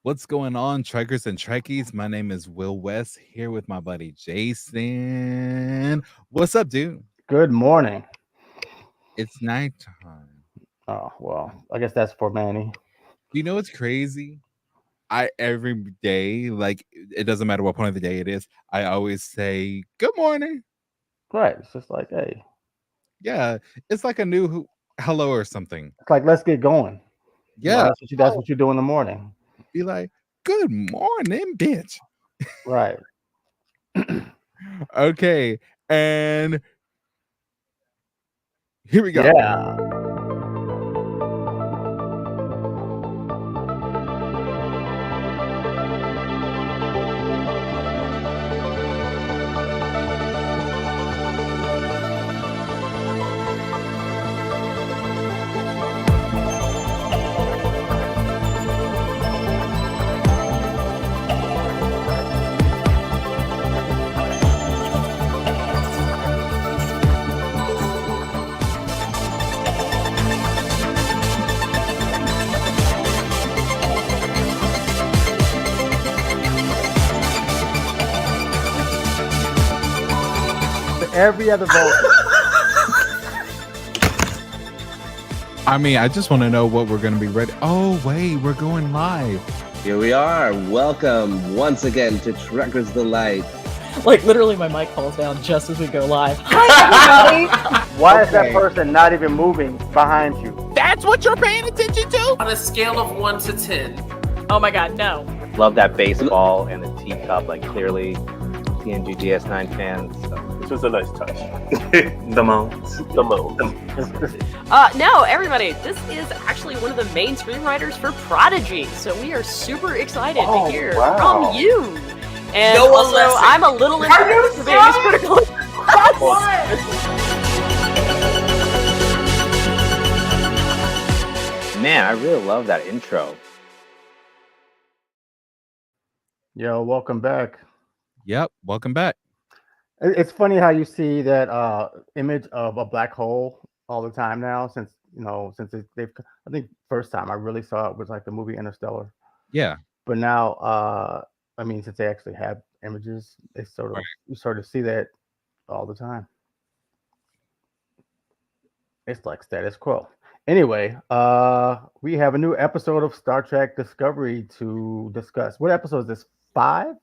What's going on, Trekkers and Trekkies? My name is Will West here with my buddy Jason. What's up, dude? Good morning. It's nighttime. Oh, well, I guess that's for Manny. You know what's crazy? I every day, like it doesn't matter what point of the day it is, I always say good morning. Right. It's just like, hey, Yeah, it's like a new hello or something. it's like let's get going. Yeah, That's what you do in the morning. be like good morning, bitch. Right. Okay, and here we go. Yeah. Every other vote. I mean, I just want to know what we're going to be ready. Oh, wait, we're going live. Here we are. Welcome once again to Trekkers the Light. Like, literally, my mic falls down just as we go live. Hi, everybody! Why is that person not even moving behind you? That's what you're paying attention to? On a scale of 1 to 10. Oh my god, no. Love that baseball and the teacup. Like, clearly, TNG DS9 fans. So. This was a nice touch. The moans. No, everybody, this is actually one of the main screenwriters for Prodigy, so we are super excited to hear from you. And No one also, listen. I'm a little embarrassed for being as critical. Man, I really love that intro. Yo, welcome back. Yep, welcome back. It's funny how you see that image of a black hole all the time now. Since they've, I think first time I really saw it was like the movie Interstellar. Yeah. But now, I mean, since they actually have images, they you sort of see that all the time. It's like status quo. Anyway, we have a new episode of Star Trek Discovery to discuss. What episode is this? 5?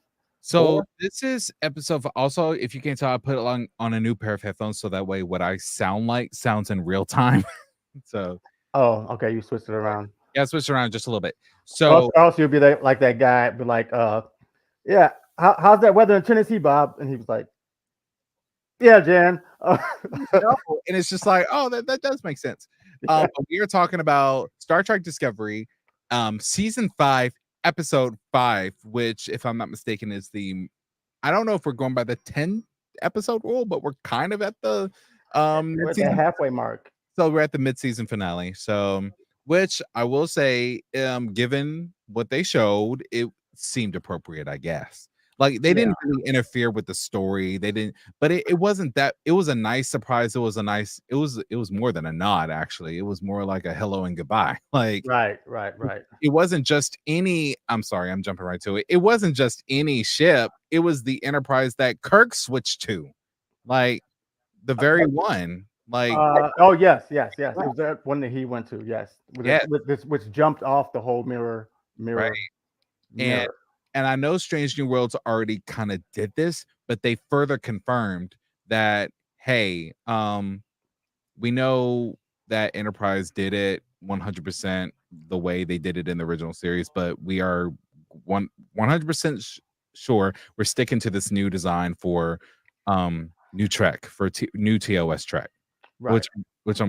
So 4? this is episode. Also, if you can't tell, I put it on a new pair of headphones so that way what I sound like sounds in real time. So. Oh, okay. You switched it around. Yeah, I switched around just a little bit. So also you'd be like that guy, be like, yeah. How's that weather in Tennessee, Bob? And he was like, yeah, Jan. and it's just like, oh, that does make sense. But we are talking about Star Trek Discovery, season 5. Episode 5, which, if I'm not mistaken, is I don't know if we're going by the 10 episode rule, but we're kind of at the we're at the halfway mark. So we're at the mid-season finale. So, which I will say, given what they showed, it seemed appropriate, I guess. Like they didn't really interfere with the story. They didn't, but it wasn't that. It was a nice surprise. It was more than a nod. Actually, it was more like a hello and goodbye. Like right. It wasn't just any. I'm sorry, I'm jumping right to it. It wasn't just any ship. It was the Enterprise that Kirk switched to, like the very one. Like oh yes. It was that one that he went to. Yes, with this which jumped off the whole mirror. Right. And I know Strange New Worlds already kind of did this, but they further confirmed that, hey, we know that Enterprise did it 100% the way they did it in the original series, but we are 100% sure we're sticking to this new design for new Trek, for new TOS Trek. Right. Which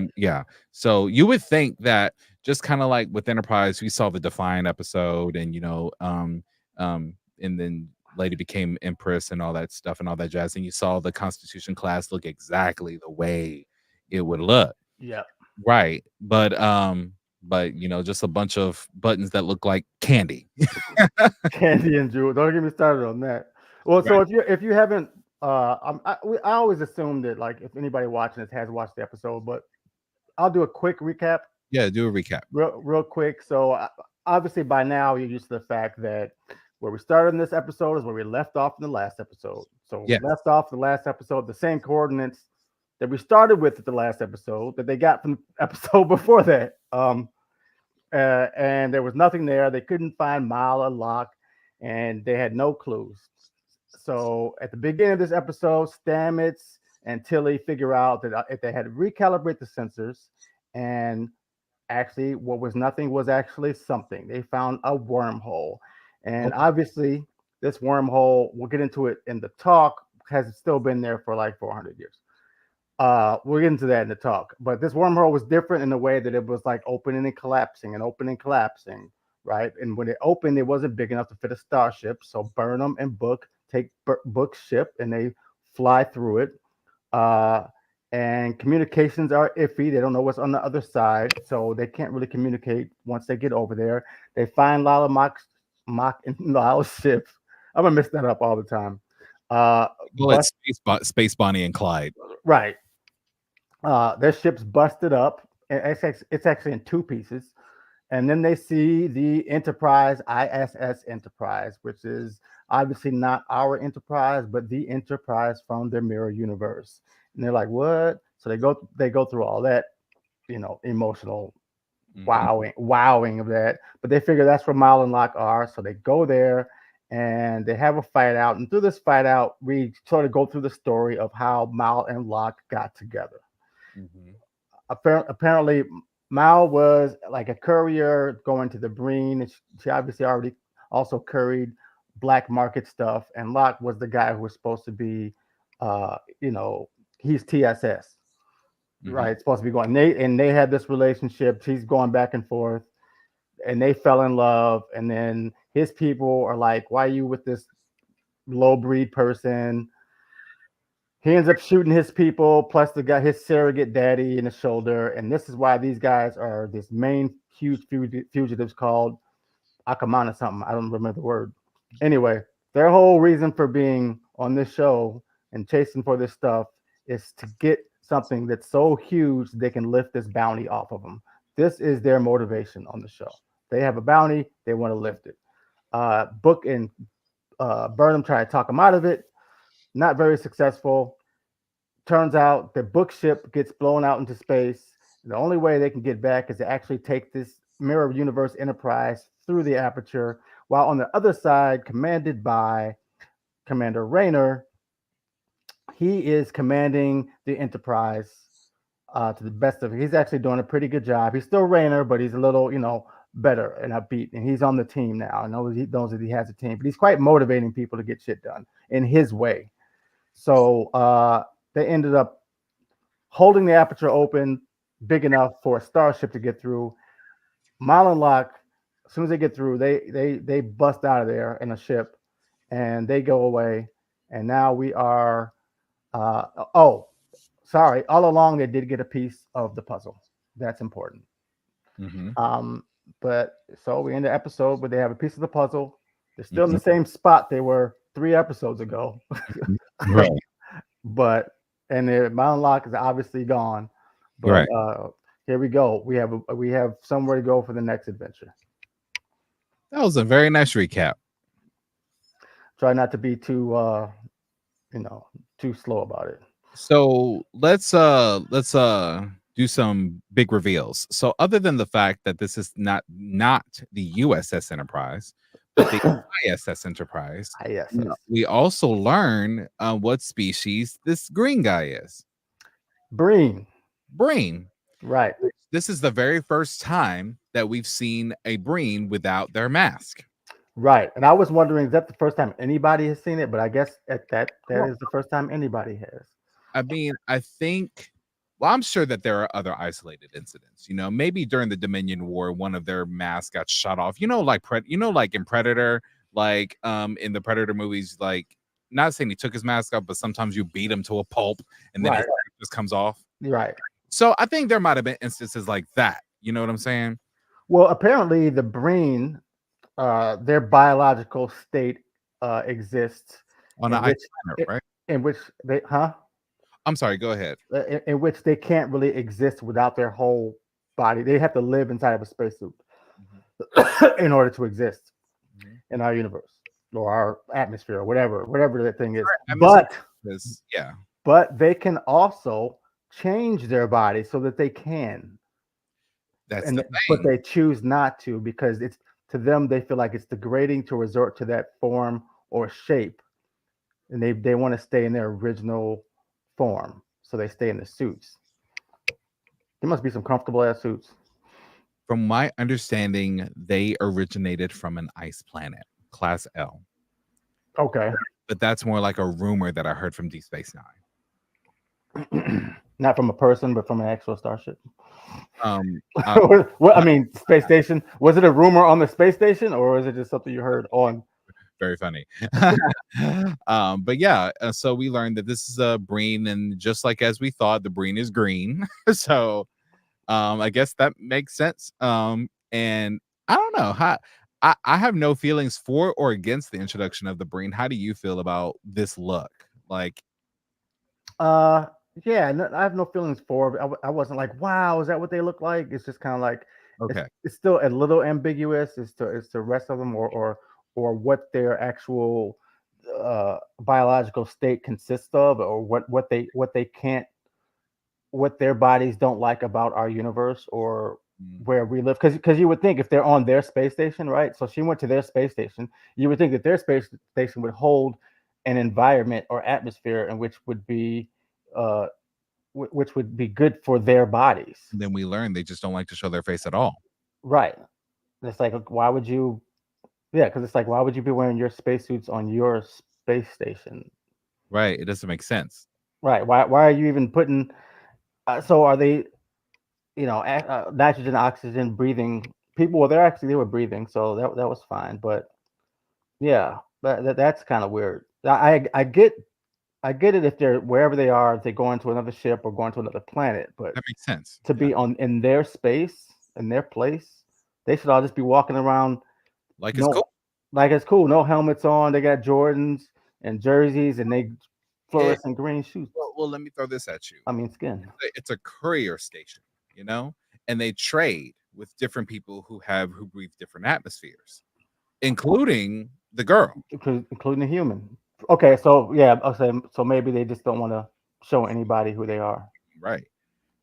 so you would think that just kind of like with Enterprise, we saw the Defiant episode and and then Lady became Empress and all that stuff and all that jazz, and you saw the Constitution class look exactly the way it would look. Yeah. Right. But just a bunch of buttons that look like candy. Candy and jewels. Don't get me started on that. Well, so if you haven't I always assume that like if anybody watching this has watched the episode, but I'll do a quick recap. Yeah, do a recap. Real quick. So obviously by now you're used to the fact that where we started in this episode is where we left off in the last episode. So we Yes. left off the last episode, the same coordinates that we started with at the last episode that they got from the episode before that. And there was nothing there. They couldn't find Mal or Locke, and they had no clues. So at the beginning of this episode, Stamets and Tilly figure out that if they had to recalibrate the sensors, and actually what was nothing was actually something. They found a wormhole, and obviously this wormhole, we'll get into it in the talk, has still been there for like 400 years. We'll get into that in the talk, but this wormhole was different in the way that it was like opening and collapsing and opening and collapsing, right? And when it opened, it wasn't big enough to fit a starship. So Burnham and Book take Book's ship and they fly through it. And communications are iffy. They don't know what's on the other side, so they can't really communicate once they get over there. They find Lala Mock and Lala's ship. I'm gonna mess that up all the time. Well, it's Space Bonnie and Clyde. Right. Their ship's busted up. It's actually in two pieces. And then they see the Enterprise, ISS Enterprise, which is obviously not our Enterprise, but the Enterprise from their mirror universe. And they're like, "What?" So they go through all that, emotional wowing of that. But they figure that's where Mal and Locke are. So they go there and they have a fight out. And through this fight out, we sort of go through the story of how Mal and Locke got together. Apparently, Mal was like a courier going to the Breen, and she obviously already also couried black market stuff. And Locke was the guy who was supposed to be, he's TSS, right? Supposed to be going. They had this relationship. She's going back and forth, and they fell in love. And then his people are like, "Why are you with this low breed person?" He ends up shooting his people, plus the guy, his surrogate daddy, in the shoulder. And this is why these guys are this main huge fugitives called Akamana something. I don't remember the word. Anyway, their whole reason for being on this show and chasing for this stuff is to get something that's so huge they can lift this bounty off of them. This is their motivation on the show. They have a bounty, they want to lift it. Book and Burnham try to talk them out of it. Not very successful. Turns out the Book ship gets blown out into space. The only way they can get back is to actually take this Mirror Universe Enterprise through the aperture, while on the other side, commanded by Commander Rayner, he is commanding the Enterprise to the best of it. He's actually doing a pretty good job. He's still Rayner, but he's a little, better and upbeat. And he's on the team now. I know he knows that he has a team, but he's quite motivating people to get shit done in his way. So they ended up holding the aperture open big enough for a starship to get through. Mal and Locke, as soon as they get through, they bust out of there in a ship, and they go away. And now we are. Sorry. All along, they did get a piece of the puzzle. That's important. But so we end the episode where they have a piece of the puzzle. They're still in the same spot they were 3 episodes ago. Right. But the Mal and Locke is obviously gone. But Right. Here we go. We have somewhere to go for the next adventure. That was a very nice recap. Try not to be too too slow about it. So let's do some big reveals. So other than the fact that this is not the USS Enterprise, but the ISS Enterprise, we also learn what species this green guy is. Breen. Right. This is the very first time that we've seen a Breen without their mask. Right. And I was wondering, is that the first time anybody has seen it? But I guess that is the first time anybody has. I mean, I think, well, I'm sure that there are other isolated incidents. Maybe during the Dominion War, one of their masks got shot off. Like in Predator, like in the Predator movies, like, not saying he took his mask off, but sometimes you beat him to a pulp and then it just comes off. Right. So I think there might have been instances like that. You know what I'm saying? Well, apparently the Breen, their biological state exists on an ice planet, right? In which they, I'm sorry, go ahead. In which they can't really exist without their whole body. They have to live inside of a spacesuit. in order to exist in our universe or our atmosphere or whatever that thing is. But they can also change their body so that they can. That's and the thing. But they choose not to, because it's, to them, they feel like it's degrading to resort to that form or shape, and they want to stay in their original form, so they stay in the suits. There must be some comfortable ass suits. From my understanding, they originated from an ice planet, Class L. Okay. But that's more like a rumor that I heard from Deep Space Nine. Not from a person, but from an actual starship. Well, I mean, space station. Was it a rumor on the space station, or was it just something you heard on? Very funny. But yeah, so we learned that this is a Breen, and just like as we thought, the Breen is green. So I guess that makes sense. And I don't know how. I have no feelings for or against the introduction of the Breen. How do you feel about this look? Like, yeah, no, I have no feelings for it. I wasn't like, wow, is that what they look like? It's just kind of like, okay, it's still a little ambiguous as to the rest of them, or what their actual biological state consists of, or what they can't, what their bodies don't like about our universe, or where we live. Because you would think, if they're on their space station, right? So she went to their space station. You would think that their space station would hold an environment or atmosphere in which would be good for their bodies. And then we learned they just don't like to show their face at all. Right. It's like, why would you? Yeah, because it's like, why would you be wearing your spacesuits on your space station? Right. It doesn't make sense. Right. Why are you even putting? So are they, nitrogen, oxygen breathing people? Well, they were breathing, so that was fine. But yeah, that's kind of weird. I get it if they're wherever they are, if they go into another ship or going to another planet. But that makes sense. To be in their space, in their place, they should all just be walking around like it's cool. Like it's cool. No helmets on. They got Jordans and jerseys, and they fluorescent green shoes. Well, let me throw this at you. I mean, skin. It's a courier station, and they trade with different people who breathe different atmospheres, including the girl, including the human. Okay, so yeah, I'll say, so maybe they just don't want to show anybody who they are. Right.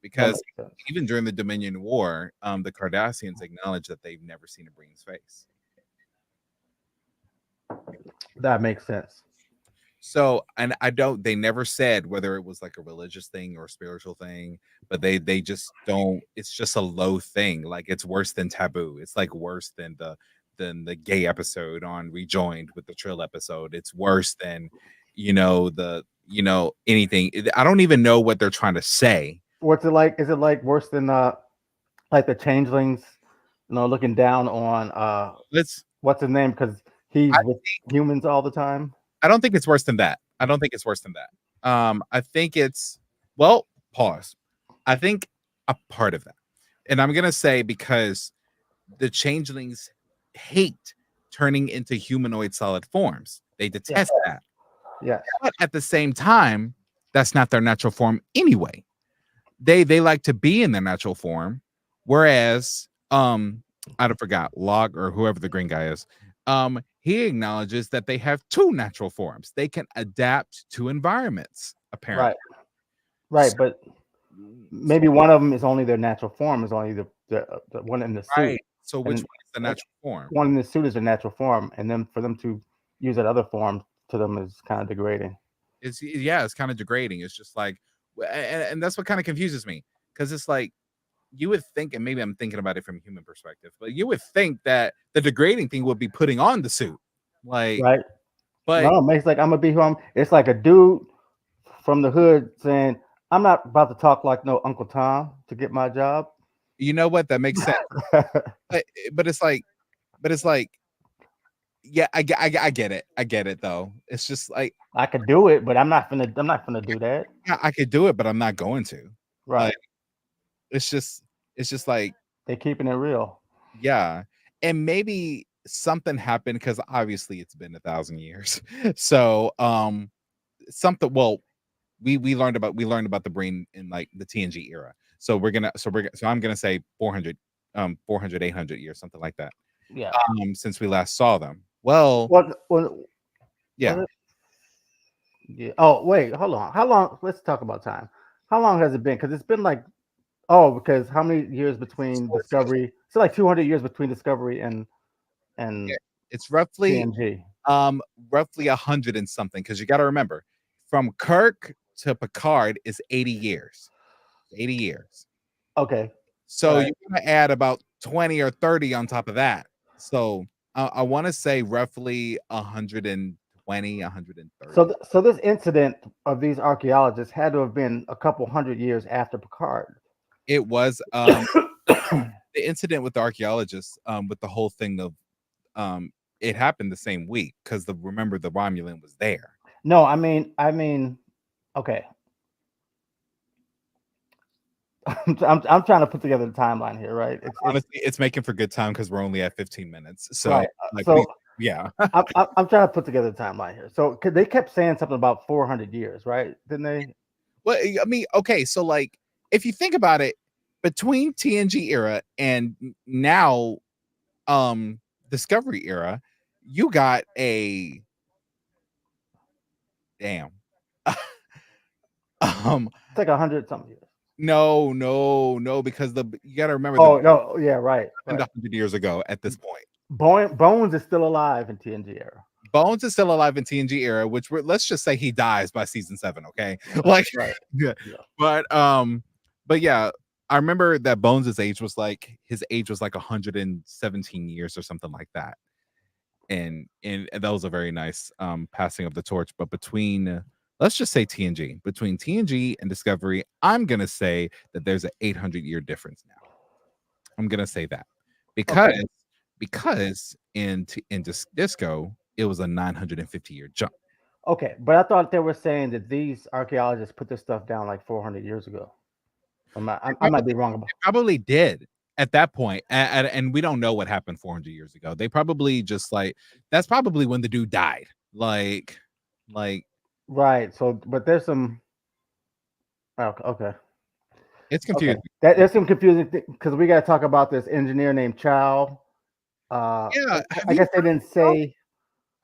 Because even during the Dominion War, the Cardassians acknowledged that they've never seen a Breen's face. That makes sense. So, and they never said whether it was like a religious thing or a spiritual thing, but they just don't, it's just a low thing. Like, it's worse than taboo. It's like worse than the gay episode on Rejoined with the Trill episode. It's worse than, anything. I don't even know what they're trying to say. What's it like? Is it like worse than like the changelings, looking down on what's his name? Because he's with humans all the time. I don't think it's worse than that. I think it's, pause. I think a part of that. And I'm going to say, because the changelings hate turning into humanoid solid forms. They detest that. Yeah. But at the same time, that's not their natural form anyway. They like to be in their natural form. Whereas, I forgot, Log, or whoever the green guy is, he acknowledges that they have two natural forms. They can adapt to environments, apparently. Right. So, but maybe one of them is only their natural form, is only the one in the suit. Right. So which one is the natural form? One in the suit is their natural form, and then for them to use that other form to them is kind of degrading. It's kind of degrading. It's just like, and that's what kind of confuses me, because it's like, you would think, and maybe I'm thinking about it from a human perspective, but you would think that the degrading thing would be putting on the suit, like, right? But no, it makes like, I'm gonna be who I'm. It's like a dude from the hood saying, "I'm not about to talk like no Uncle Tom to get my job." You know what? That makes sense. but it's like, yeah, I get it. I get it though. It's just like, I could do it, but I'm not gonna do that. Yeah, I could do it, but I'm not going to. Right. Like, it's just like, they're keeping it real. Yeah. And maybe something happened, because obviously it's been 1,000 years. So something, we learned about the Breen in like the TNG era. So I'm gonna say 400 800 years, something like that. Yeah. Since we last saw them. Well, yeah. Yeah. Oh, wait, hold on. How long? Let's talk about time. How long has it been? Because it's been like, because how many years between Discovery? It's like 200 years between Discovery and It's roughly TNG. roughly 100 and something, because you got to remember, from Kirk to Picard is 80 years. 80 years. Okay. So you're going to add about 20 or 30 on top of that. So I want to say roughly 120, 130. So this incident of these archaeologists had to have been a couple hundred years after Picard. It was the incident with the archaeologists, with the whole thing of it happened the same week, because remember the Romulan was there. No, I mean, okay. I'm trying to put together the timeline here, right? Honestly, it's making for good time because we're only at 15 minutes. So, right. yeah. I'm trying to put together the timeline here. So they kept saying something about 400 years, right? Didn't they? Well, I mean, okay, so like if you think about it, between TNG era and now Discovery era, you got a damn. It's like 100 something years. No, because you got to remember. Oh no, yeah, right. 100 years ago at this point. Bones is still alive in TNG era. Bones is still alive in TNG era, which let's just say he dies by season 7. Okay, like yeah. But yeah, I remember that Bones' age was like 117 years or something like that, and that was a very nice passing of the torch. But between let's just say between TNG and Discovery, I'm gonna say that there's an 800-year difference now. I'm gonna say that because in Disco it was a 950-year jump. Okay, but I thought they were saying that these archaeologists put this stuff down like 400 years ago. I might be wrong about. They probably did at that point, and we don't know what happened 400 years ago. They probably just that's probably when the dude died. Like right. So, but there's some. Okay. It's confusing. Okay. There's some confusing because we got to talk about this engineer named Chow. Yeah, I guess they didn't say.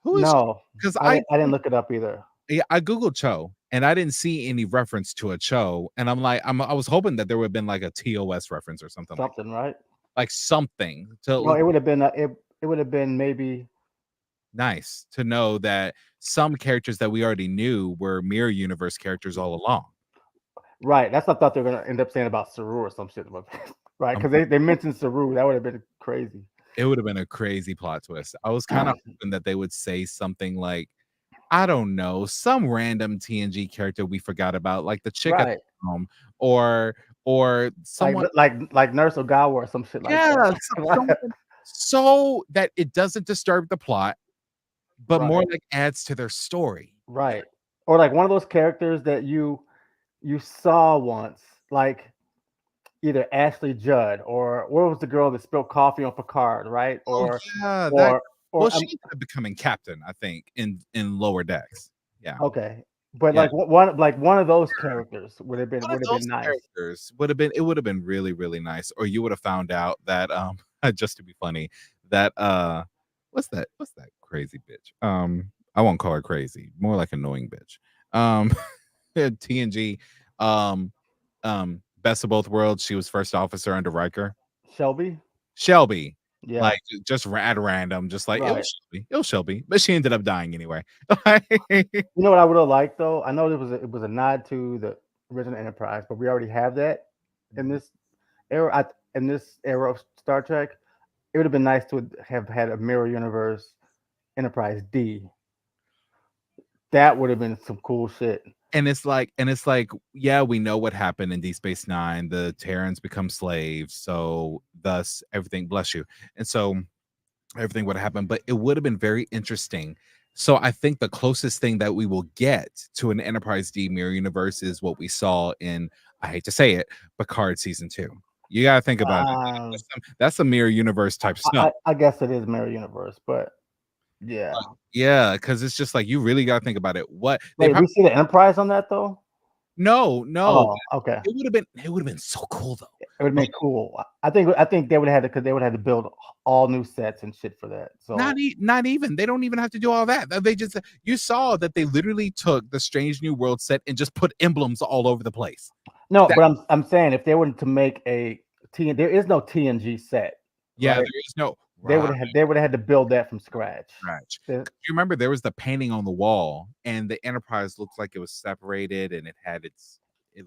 No, because I didn't look it up either. Yeah, I googled Cho and I didn't see any reference to a Cho, and I'm like, I was hoping that there would have been like a TOS reference or something. Right? Like something. Well, it would have been it would have been maybe nice to know that some characters that we already knew were mirror universe characters all along. Right. That's what I thought they were gonna end up saying about Saru or some shit about that. Right, because they mentioned Saru. That would have been crazy. It would have been a crazy plot twist. I was kind of hoping that they would say something like, I don't know, some random TNG character we forgot about, like the chick at home, or someone like Nurse Ogawa or some shit like that. So that it doesn't disturb the plot, but more like adds to their story. Right. Or like one of those characters that you saw once, like either Ashley Judd or where was the girl that spilled coffee on Picard, right? Or she ended up becoming captain, I think, in Lower Decks. Yeah. Okay. But like one of those characters would have been nice. It would have been really, really nice. Or you would have found out that just to be funny, that what's that crazy bitch? I won't call her crazy, more like annoying bitch. TNG, Best of Both Worlds, she was first officer under Riker. Shelby. Yeah. Like just at random, just like it was Shelby, but she ended up dying anyway. You know what I would have liked though? I know it was a nod to the original Enterprise, but we already have that in this era. In this era of Star Trek, it would have been nice to have had a mirror universe Enterprise D. That would have been some cool shit. And it's like, yeah, we know what happened in Deep Space Nine. The Terrans become slaves, so thus everything, bless you, and so everything would have happened. But it would have been very interesting. So I think the closest thing that we will get to an Enterprise D mirror universe is what we saw in, I hate to say it, Picard season 2. You gotta think about it. That's a mirror universe type stuff. I guess it is mirror universe, but yeah, because it's just like you really gotta think about it. We see the Enterprise on that though? No. Oh, okay. It would have been so cool though. It would have been cool. I think they would have had because they would have had to build all new sets and shit for that. So Not even. They don't even have to do all that. They just you saw that they literally took the Strange New World set and just put emblems all over the place. no, but I'm saying if they were to make a there is no TNG set. Yeah, right? there is no. They would have had to build that from scratch. You remember there was the painting on the wall, and the Enterprise looked like it was separated, and it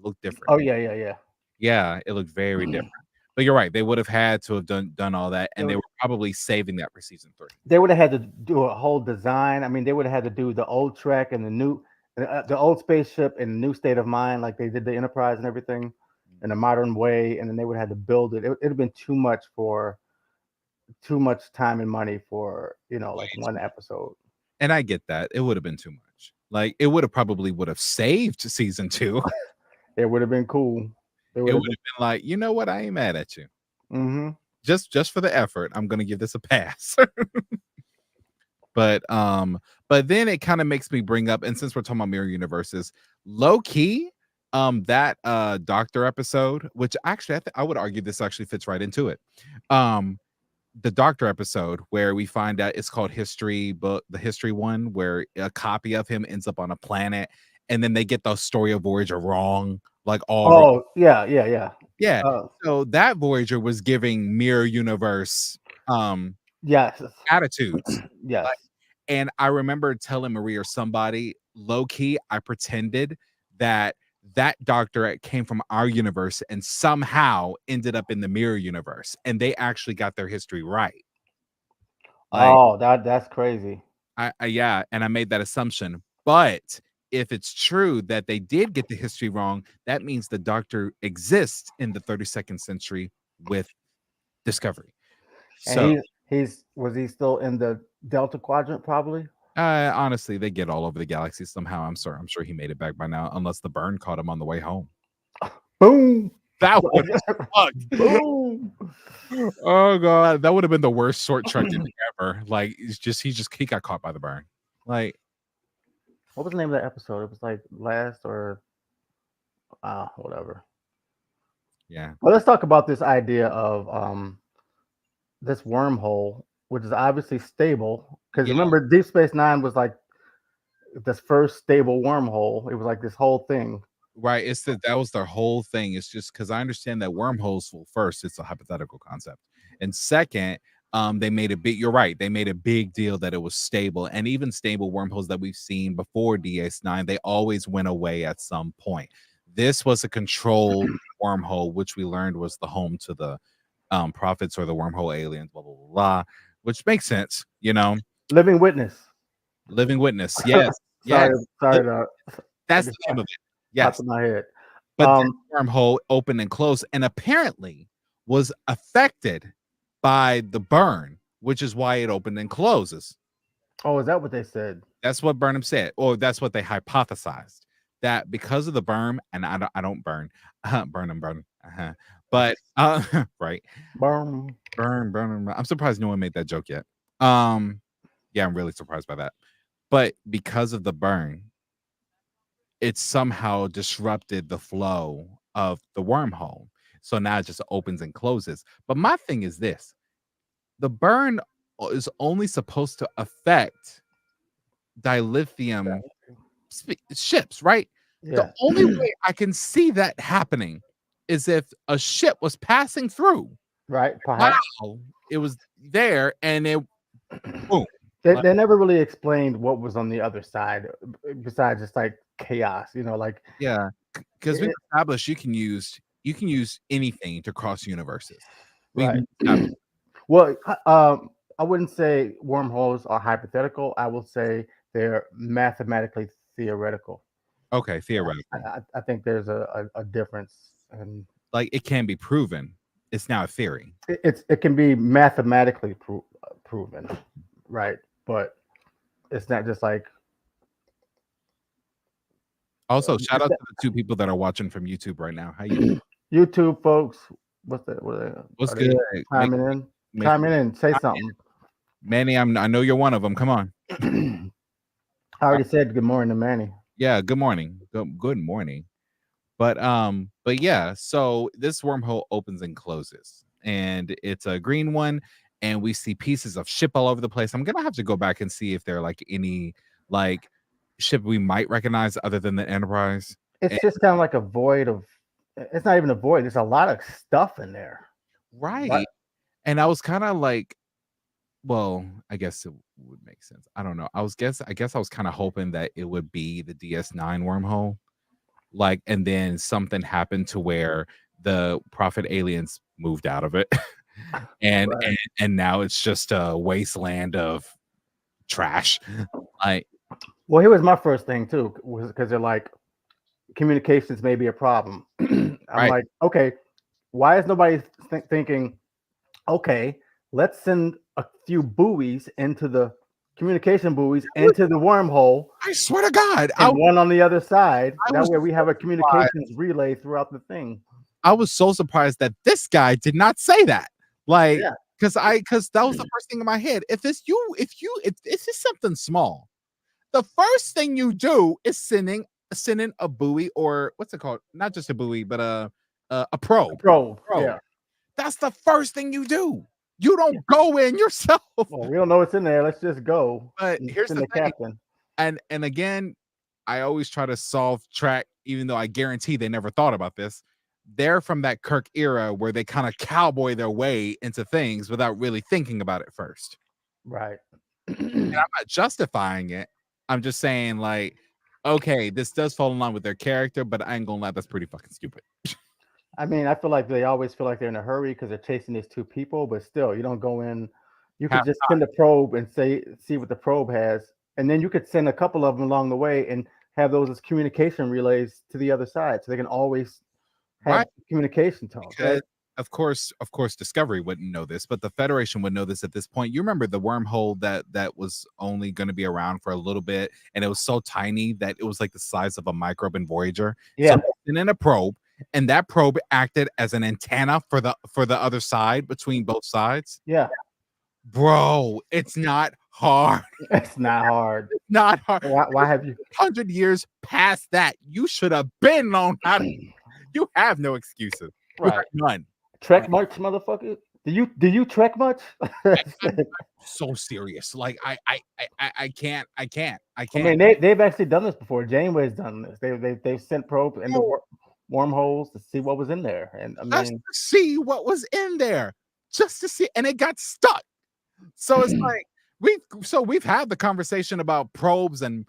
looked different. Oh yeah. Yeah, it looked very different. But you're right; they would have had to have done all that, and they were probably saving that for season 3. They would have had to do a whole design. I mean, they would have had to do the old Trek and the old spaceship and the new State of Mind, like they did the Enterprise and everything, in a modern way, and then they would have had to build it. It'd have been too much time and money for like one episode. And I get that. It would have been too much. Like it would have saved season 2. It would have been cool. It would have been like, you know what? I ain't mad at you. Mm-hmm. Just for the effort, I'm gonna give this a pass. But then it kind of makes me bring up, and since we're talking about mirror universes, low key, that Doctor episode, which actually I would argue this actually fits right into it. The Doctor episode where we find out it's called History, but the History one, where a copy of him ends up on a planet, and then they get the story of Voyager wrong, like all. Oh yeah. So that Voyager was giving mirror universe, yes, attitudes. yes. And I remember telling Marie or somebody, low key, I pretended that Doctor came from our universe and somehow ended up in the mirror universe, and they actually got their history right. Like, that's crazy. Yeah, and I made that assumption. But if it's true that they did get the history wrong, that means the Doctor exists in the 32nd century with Discovery. So was he still in the Delta Quadrant? Probably. Honestly, they get all over the galaxy somehow. I'm sure he made it back by now, unless the burn caught him on the way home. Boom. That would have sucked. Boom. Oh god, that would have been the worst short trek ever. Like he got caught by the burn. Like, what was the name of that episode? It was like last or whatever. Yeah. Well, let's talk about this idea of this wormhole, which is obviously stable. Because remember, Deep Space Nine was like this first stable wormhole. It was like this whole thing. Right. That was their whole thing. It's just because I understand that wormholes, well, first, it's a hypothetical concept. And second, they made a big, you're right, they made a big deal that it was stable. And even stable wormholes that we've seen before DS9, they always went away at some point. This was a controlled wormhole, which we learned was the home to the prophets or the wormhole aliens, blah, blah, blah, blah, which makes sense, Living Witness. Yes. Sorry. That's the name of it. Yes. Top of my head. But the wormhole opened and closed and apparently was affected by the burn, which is why it opened and closes. Oh, is that what they said? That's what Burnham said, or that's what they hypothesized, that because of the burn, and I don't burn, burn. But right, burn. I'm surprised no one made that joke yet. Yeah, I'm really surprised by that. But because of the burn, it somehow disrupted the flow of the wormhole. So now it just opens and closes. But my thing is this: the burn is only supposed to affect dilithium ships, right? Yeah. The only way I can see that happening is if a ship was passing through. Right. Perhaps. Wow, it was there and it boom. They never really explained what was on the other side besides just like chaos, like because we established you can use anything to cross universes. Right. Well, I wouldn't say wormholes are hypothetical. I will say they're mathematically theoretical. Okay, theoretical. I think there's a difference, and like it can be proven. It's now a theory. It can be mathematically proven, right? But it's not just like. Also, shout out to the 2 people that are watching from YouTube right now. How you? YouTube folks, what's good? Chiming in. Say something. Manny, I know you're one of them. Come on. I already said good morning to Manny. Yeah, good morning. Good morning. But yeah, so this wormhole opens and closes, and it's a green one, and we see pieces of ship all over the place. I'm gonna have to go back and see if there are like any like ship we might recognize other than the Enterprise. It's just kind of like a void of. It's not even a void. There's a lot of stuff in there. Right. What? And I was kind of like, well, I guess it would make sense. I don't know. I guess I was kind of hoping that it would be the DS9 wormhole. Like, and then something happened to where the Prophet aliens moved out of it. and, Right. and now it's just a wasteland of trash. Like, Well, here was my first thing too, was because they're like, communications may be a problem. I'm Right. like, okay, why is nobody thinking, okay, let's send a few buoys into the communication buoys into the wormhole, I swear to God, and one on the other side. I That was way we have a so communications relay throughout the thing. I was so surprised that this guy did not say that. Like, Yeah. because that was the first thing in my head. If this is something small, the first thing you do is sending a buoy, or what's it called? Not just a buoy, but a probe. Probe. Yeah. That's the first thing you do. You don't go in yourself. Well, we don't know what's in there. Let's just go. But and here's send the thing. captain. And again, I always try to solve track, even though I guarantee they never thought about this. They're from that Kirk era where they kind of cowboy their way into things without really thinking about it first. Right. And I'm not justifying it. I'm just saying, like, okay, this does fall in line with their character, but I ain't gonna lie, that's pretty fucking stupid. I mean, I feel like they always feel like they're in a hurry because they're chasing these two people, but still, you don't go in. You could just send a probe and see what the probe has, and then you could send a couple of them along the way and have those as communication relays to the other side, so they can always have communication talk. Because, of course, Discovery wouldn't know this, but the Federation would know this at this point. You remember the wormhole that was only going to be around for a little bit, and it was so tiny that it was like the size of a microbe in Voyager. Yeah. So and in a probe, and that probe acted as an antenna for the other side between both sides. Yeah. Bro, it's not hard. It's not hard. It's not hard. Why have you 100 years past that? You should have been known how to. You have no excuses. Right. None. Trek much, motherfucker? Do you trek much? I'm so serious. Like I can't. I mean, they've actually done this before. Janeway's done this. They've sent probes into wormholes to see what was in there, and I mean, just to see what was in there, just to see, and it got stuck. So it's like we've had the conversation about probes and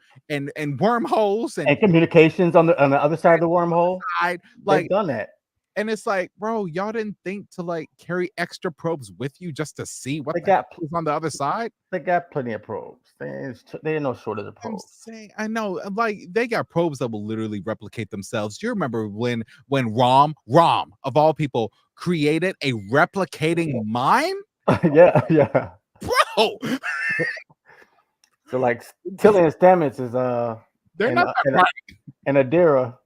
wormholes and communications on the other side of the wormhole. Like, they've done that. And it's like, bro, y'all didn't think to like carry extra probes with you just to see what was on the other side? They got plenty of probes. They ain't no shortage of probes. I'm saying, I know, like they got probes that will literally replicate themselves. Do you remember when Rom of all people created a replicating mime? yeah, bro. So like Tilly and Stamets is they're not that and Adira.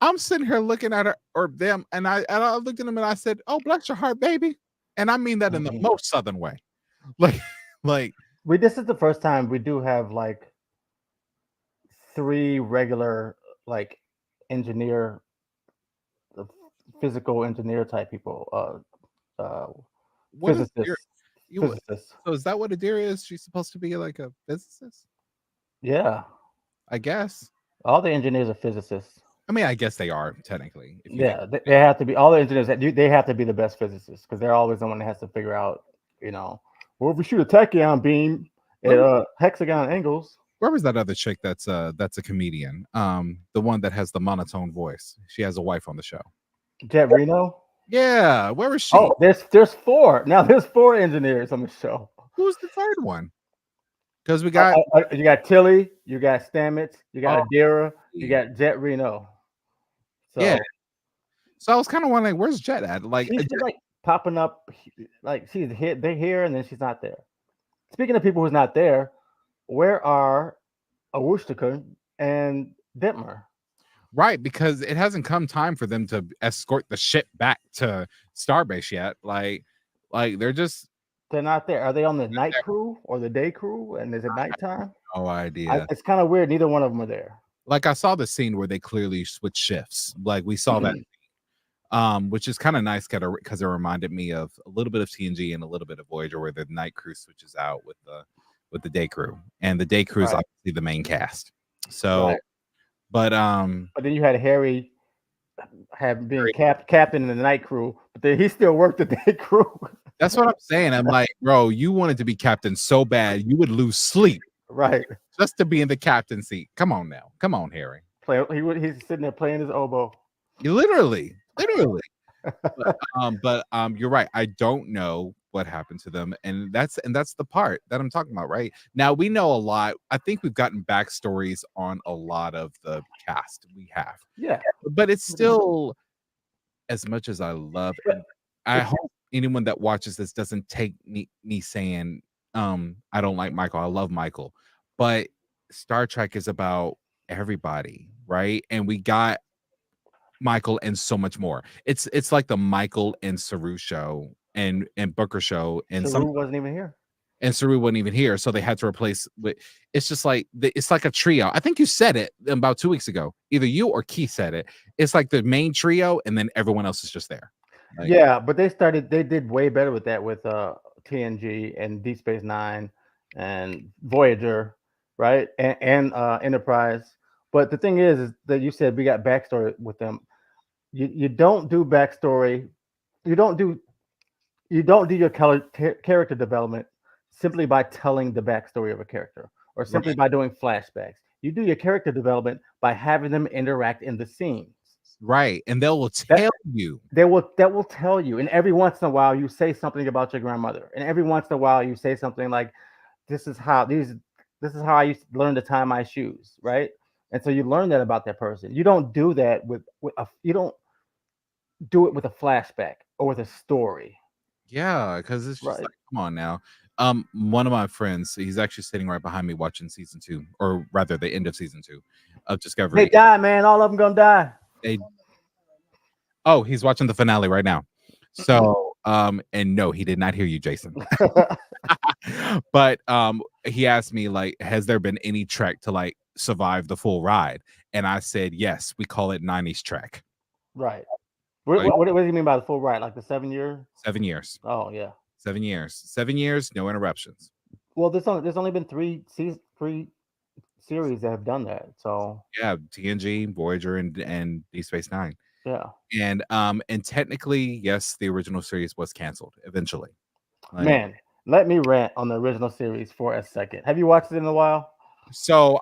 I'm sitting here looking at her or them, and I looked at them and I said, "Oh, bless your heart, baby," and I mean that in the most southern way. Like this is the first time we do have like 3 regular like physical engineer type people. Physicists. So is that what Adira is? She's supposed to be like a physicist? Yeah, I guess all the engineers are physicists. I mean, I guess they are technically. Yeah, they have to be. All the engineers, they have to be the best physicists because they're always the one that has to figure out, well, if we shoot a tachyon beam at hexagon angles. Where was that other chick that's a comedian? The one that has the monotone voice. She has a wife on the show. Jet Reno? Yeah, where is she? Oh, there's 4. Now there's 4 engineers on the show. Who's the third one? Because we got you got Tilly, you got Stamets, you got Adira, you got Jet Reno. So, yeah. So I was kind of wondering, where's Jet at? Like, she's like popping up, like she's here, they're here, and then she's not there. Speaking of people who's not there, where are Awushtika and Detmer? Right, because it hasn't come time for them to escort the ship back to Starbase yet. Like they're not there. Are they on the night crew or the day crew? And is it nighttime? No idea. It's kind of weird. Neither one of them are there. like I saw the scene where they clearly switch shifts. Like we saw that, which is kind of nice because it reminded me of a little bit of TNG and a little bit of Voyager, where the night crew switches out with the day crew, and the day crew is obviously the main cast. So, but then you had Harry being captain in the night crew, but then he still worked the day crew. That's what I'm saying. I'm like, bro, you wanted to be captain so bad you would lose sleep, right, just to be in the captain seat. Come on now, come on, Harry. He's sitting there playing his oboe. You literally. But you're right. I don't know what happened to them, and that's the part that I'm talking about. Right now, we know a lot. I think we've gotten backstories on a lot of the cast. We have, but it's still, as much as I love it, I hope anyone that watches this doesn't take me saying I don't like Michael. I love Michael, but Star Trek is about everybody, right? And we got Michael and so much more. It's like the Michael and Saru show and Booker show, and Saru wasn't even here. And Saru wasn't even here, so they had to replace with. It's just like it's like a trio. I think you said it about 2 weeks ago. Either you or Keith said it. It's like the main trio, and then everyone else is just there. Like, but they did way better with that with TNG and Deep Space Nine and Voyager, right? And Enterprise. But the thing is that you said we got backstory with them. You don't do backstory. You don't do your character development simply by telling the backstory of a character or simply by doing flashbacks. You do your character development by having them interact in the scenes. Right. And they will tell you. That will tell you. And every once in a while you say something about your grandmother. And every once in a while you say something like, this is how I used to learn to tie my shoes, right? And so you learn that about that person. You don't do that you don't do it with a flashback or with a story. Yeah, because it's just like, come on now. One of my friends, he's actually sitting right behind me watching season 2, or rather the end of season 2 of Discovery. They die, man. All of them gonna die. He's watching the finale right now. So, and no, he did not hear you, Jason. But he asked me, like, has there been any Trek to like survive the full ride? And I said, yes, we call it 90s Trek. Right. What do you mean by the full ride? Like the 7 year? 7 years. Oh yeah. 7 years. 7 years, no interruptions. Well, there's only been three series that have done that. So yeah, TNG, Voyager, and Deep Space Nine. Yeah. And technically, yes, the original series was canceled eventually. Like, man, let me rant on the original series for a second. Have you watched it in a while? So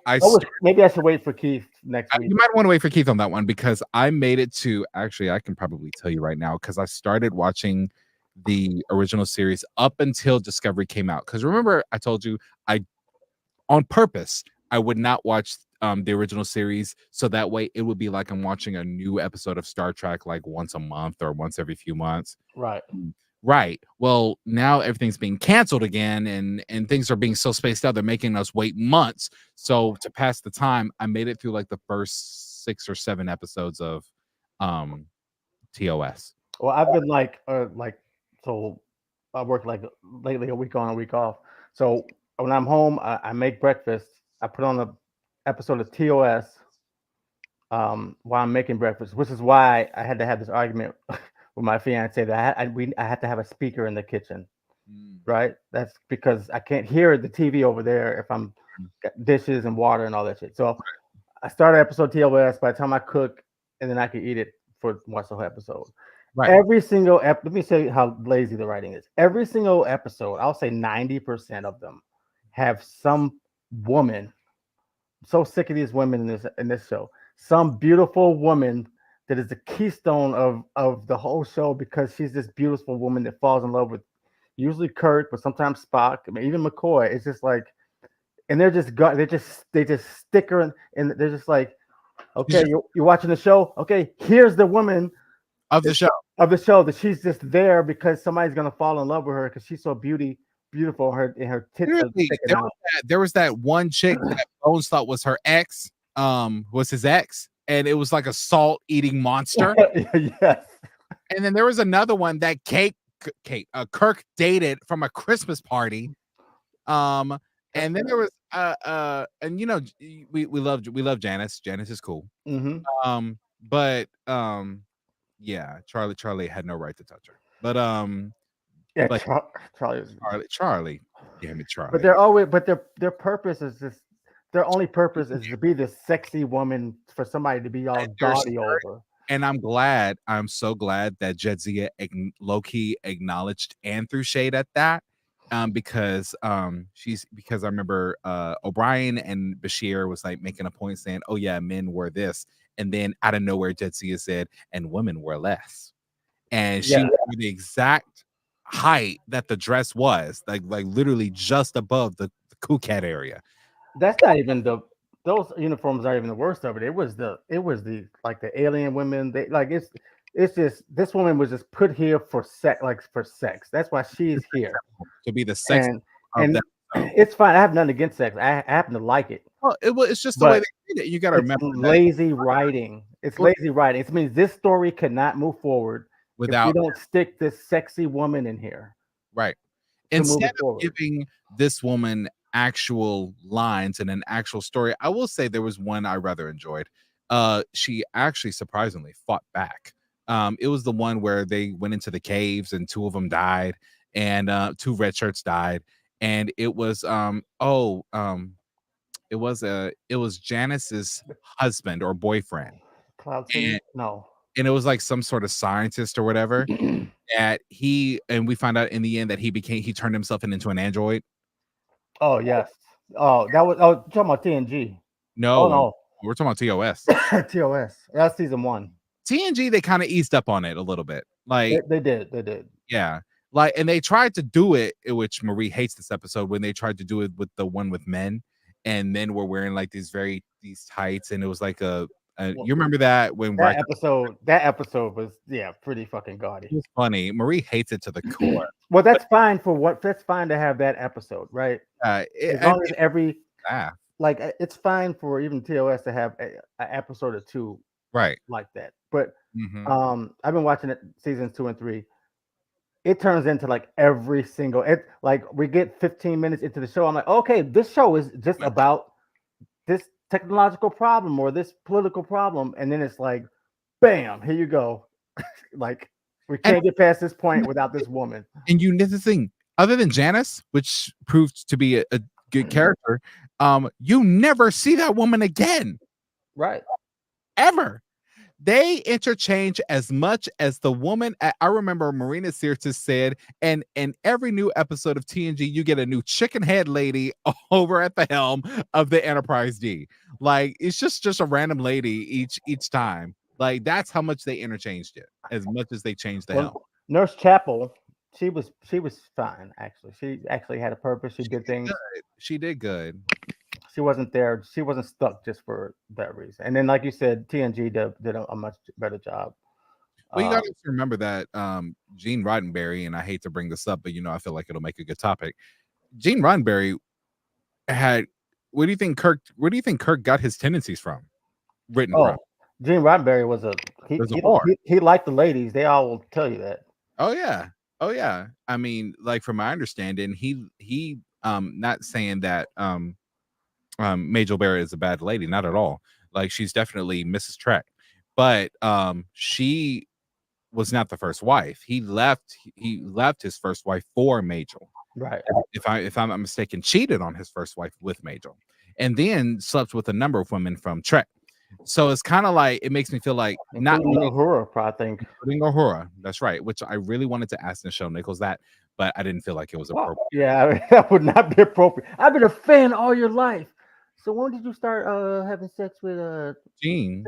maybe I should wait for Keith next week. You might want to wait for Keith on that one, because I made it to, actually, I can probably tell you right now, because I started watching the original series up until Discovery came out. Because remember, I told you on purpose I would not watch the original series, so that way it would be like I'm watching a new episode of Star Trek like once a month or once every few months. Right. Well, now everything's being canceled again, and things are being so spaced out, they're making us wait months. So to pass the time, I made it through like the first 6 or 7 episodes of TOS. Well, I've been so I work like lately a week on, a week off. So when I'm home, I make breakfast. I put on an episode of TOS while I'm making breakfast, which is why I had to have this argument with my fiance that I had to have a speaker in the kitchen, right? That's because I can't hear the TV over there if I'm got dishes and water and all that shit. So I started episode TOS. By the time I cook, and then I can eat it for watch the whole episode. Right. Every single let me show you how lazy the writing is. Every single episode, I'll say 90% of them have some woman. I'm so sick of these women in this show. Some beautiful woman that is the keystone of the whole show, because she's this beautiful woman that falls in love with usually Kirk, but sometimes Spock. I mean, even McCoy. It's just like, and they just stick her in, and they're just like, okay, you're watching the show. Okay, here's the woman of the show that she's just there because somebody's gonna fall in love with her because she's so beautiful. Her tits are sticking out. There was that one chick that Bones thought was her ex, was his ex, and it was like a salt eating monster. Yes. And then there was another one that Kirk dated from a Christmas party. And then there was And we love Janice. Janice is cool. Mm-hmm. But yeah, Charlie had no right to touch her. But Yeah, but Charlie was. Charlie, damn it, But Charlie. they're always, but their purpose is just their only purpose is to be this sexy woman for somebody to be all gaudy over. And I'm so glad that Jadzia low key acknowledged and threw shade at that. Because I remember O'Brien and Bashir was like making a point saying, "Oh yeah, men were this," and then out of nowhere, Jadzia said, "And women were less," and she Yeah. knew the exact height that the dress was, like literally just above the cool cat area. That's not even those uniforms aren't even the worst of it. It was the like the alien women. They like it's just this woman was just put here for sex, like for sex. That's why she's here. To be the sex And of that. it's fine. I have nothing against sex. I happen to like it. Well, it's just the way they did it. You got to It's remember that lazy writing. It's lazy writing. It means this story cannot move forward without if we don't stick this sexy woman in here. right. To move Instead it of forward. giving this woman actual lines and an actual story, I will say there was one I rather enjoyed. She actually surprisingly fought back. It was the one where they went into the caves and two of them died, and two red shirts died, and it was it was Janice's husband or boyfriend, Cloud City? and No. and it was like some sort of scientist or whatever. That we find out in the end that he turned himself into an android. Oh yes. Oh, that was talking about TNG. No, Oh no. we're talking about TOS. TOS. That's season 1. TNG, they kind of eased up on it a little bit. Like They did. They did. yeah. Like, and they tried to do it, which Marie hates this episode, when they tried to do it with the one with men, and men were wearing like these tights, and it was like you remember that when that episode was pretty fucking gaudy. It was funny. Marie hates it to the core. Well, that's fine that's fine to have that episode, right? As long as like it's fine for even TOS to have an episode or two right like that. But I've been watching it seasons 2 and 3. It turns into like every single like we get 15 minutes into the show. I'm like, okay, this show is just about this technological problem or this political problem, and then it's like, bam, here you go. Like we can't get past this point without this woman. And you know the thing, other than Janice, which proved to be a good character, you never see that woman again. Right. Ever. They interchange as much as the woman. I remember Marina Sirtis said, and in every new episode of TNG, you get a new chicken head lady over at the helm of the Enterprise D. Like it's just a random lady each time. Like that's how much they interchanged it, as much as they changed the helm. Nurse Chapel, she was fine actually. She actually had a purpose. She did things. She did good. She wasn't there. She wasn't stuck just for that reason. And then, like you said, TNG did a much better job. Well, you got to remember that Gene Roddenberry, and I hate to bring this up, but I feel like it'll make a good topic. Gene Roddenberry had. Where do you think Kirk got his tendencies from? From Gene Roddenberry was he liked the ladies. They all will tell you that. Oh yeah. I mean, like from my understanding, he not saying that Majel Barrett is a bad lady, not at all. Like she's definitely Mrs. Trek, but she was not the first wife. He left his first wife for Majel. Right. If I'm not mistaken, cheated on his first wife with Majel, and then slept with a number of women from Trek. So it's kind of like it makes me feel like not Uhura, I think. Including Uhura, that's right. Which I really wanted to ask Nichelle Nichols that, but I didn't feel like it was appropriate. Yeah, that would not be appropriate. I've been a fan all your life. So when did you start having sex with Gene?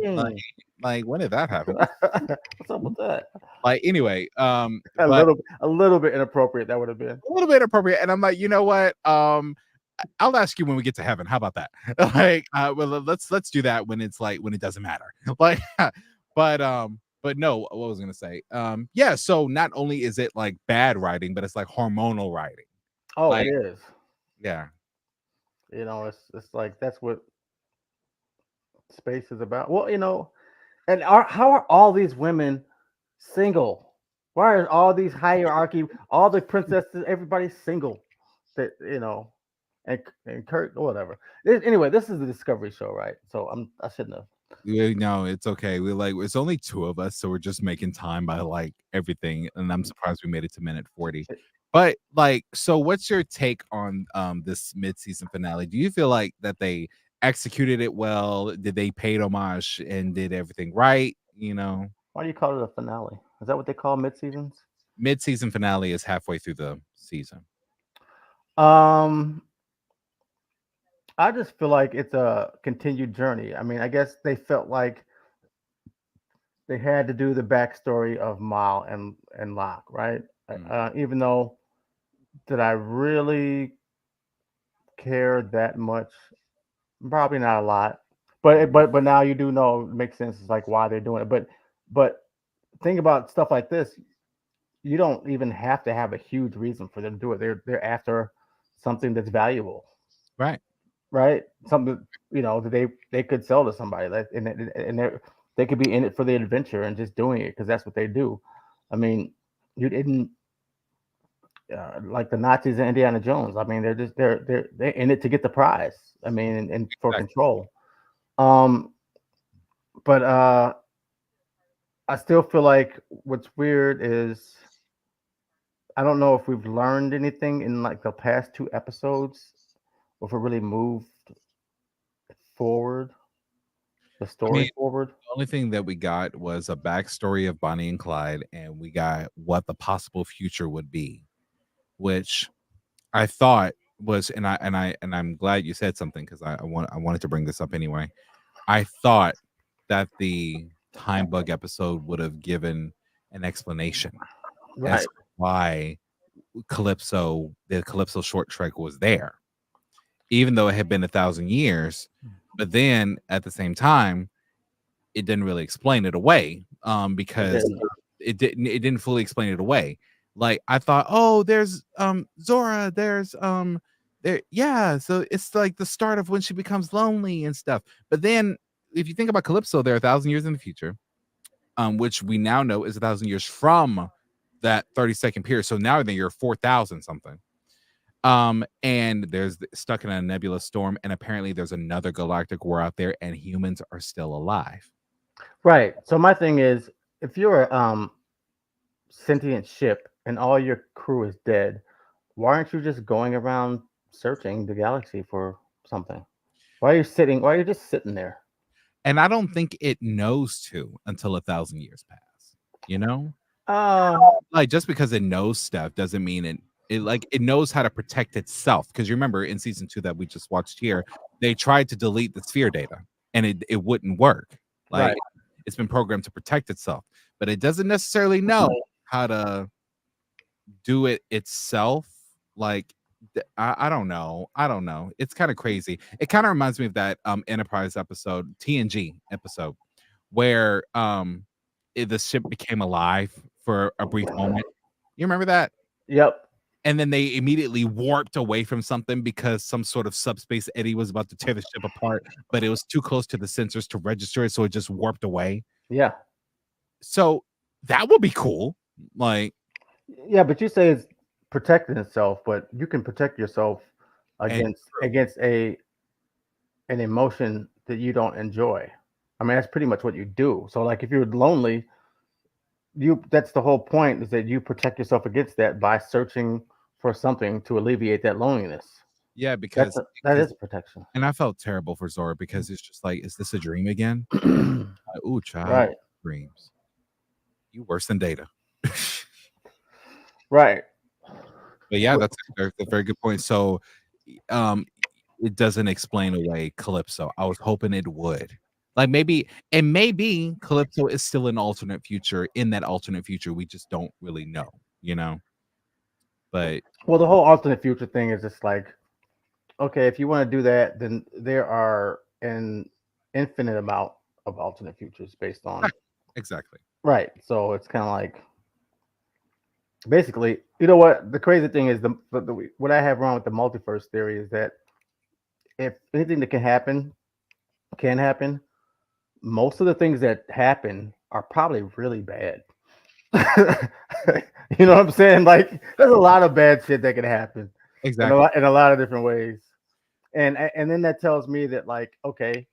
Like when did that happen? What's up with that? Like anyway, a little bit inappropriate that would have been. A little bit inappropriate, and I'm like, you know what? I'll ask you when we get to heaven. How about that? Like, well, let's do that when it doesn't matter. Like, but no, what was I gonna say? Yeah. So not only is it like bad writing, but it's like hormonal writing. Oh, like, it is. Yeah. It's like that's what space is about. Well, and how are all these women single? Why are all these hierarchy, all the princesses, everybody's single? That and Kurt, whatever. Anyway, this is the Discovery Show, right? So I shouldn't have. No, it's okay. It's only two of us, so we're just making time by like everything. And I'm surprised we made it to minute 40. But like, so what's your take on this mid-season finale? Do you feel like that they executed it well? Did they pay homage and did everything right? Why do you call it a finale? Is that what they call mid-seasons? Mid-season finale is halfway through the season. I just feel like it's a continued journey. I mean, I guess they felt like they had to do the backstory of Mal and Locke, right? Even though did I really care that much? Probably not a lot. But now you do know, it makes sense. It's like why they're doing it. But think about stuff like this. You don't even have to have a huge reason for them to do it. They're after something that's valuable, right? Something that they could sell to somebody, like, and they could be in it for the adventure and just doing it because that's what they do. I mean, you didn't like the Nazis and Indiana Jones. I mean, they're in it to get the prize. I mean, and for control. But I still feel like what's weird is I don't know if we've learned anything in like the past 2 episodes, or if it really moved forward, the story forward. The only thing that we got was a backstory of Bonnie and Clyde, and we got what the possible future would be, which I thought was, and I'm glad you said something because I wanted to bring this up anyway. I thought that the time bug episode would have given an explanation as to why the Calypso short trek was there, even though it had been 1,000 years. But then at the same time, it didn't really explain it away, because it didn't fully explain it away. Like I thought, oh, there's Zora, there's there, yeah, so it's like the start of when she becomes lonely and stuff. But then if you think about Calypso, they're 1,000 years in the future, which we now know is 1,000 years from that 30-second period. So now you're 4,000 something. And there's stuck in a nebulous storm, and apparently there's another galactic war out there, and humans are still alive. Right. So my thing is, if you're a sentient ship and all your crew is dead, why aren't you just going around searching the galaxy for something? Why are you just sitting there? And I don't think it knows to until 1,000 years pass. Like just because it knows stuff doesn't mean it knows how to protect itself. Because you remember in season 2 that we just watched here, they tried to delete the sphere data and it wouldn't work. Like it's been programmed to protect itself, but it doesn't necessarily know how to do it itself. Like I don't know. It's kind of crazy. It kind of reminds me of that Enterprise episode, TNG episode, where the ship became alive for a brief moment. You remember that? Yep. And then they immediately warped away from something because some sort of subspace eddy was about to tear the ship apart, but it was too close to the sensors to register it, so it just warped away. Yeah. So that would be cool. Like, yeah, but you say it's protecting itself, but you can protect yourself against an emotion that you don't enjoy. I mean, that's pretty much what you do. So, like, if you're lonely, that's the whole point, is that you protect yourself against that by searching for something to alleviate that loneliness. Yeah, because that is protection. And I felt terrible for Zora because it's just like, is this a dream again? Ooh, child, right. Dreams. You worse than Data. Right. But yeah, that's a very good point. So it doesn't explain away Calypso. I was hoping it would. Like maybe Calypso is still an alternate future. In that alternate future, we just don't really know, But well, the whole alternate future thing is just like, okay, if you want to do that, then there are an infinite amount of alternate futures based on exactly. Right. So it's kind of like, basically, you know what? The crazy thing is what I have wrong with the multiverse theory is that if anything that can happen, most of the things that happen are probably really bad. You know what I'm saying? Like, there's a lot of bad shit that can happen. Exactly. In a lot of different ways. and then that tells me that, like, okay,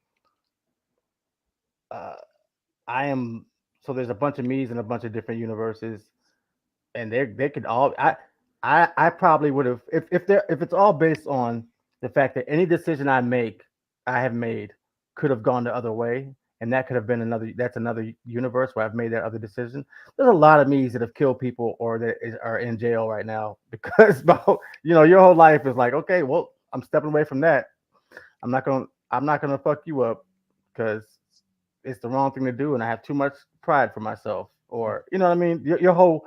uh, I am. So there's a bunch of me's in a bunch of different universes, and they could all. I probably would have, if it's all based on the fact that any decision I have made could have gone the other way, and that could have been another universe where I've made that other decision. There's a lot of me's that have killed people or are in jail right now because your whole life is like, okay, well, I'm stepping away from that. I'm not gonna fuck you up because it's the wrong thing to do, and I have too much pride for myself. Or you know what I mean? Your whole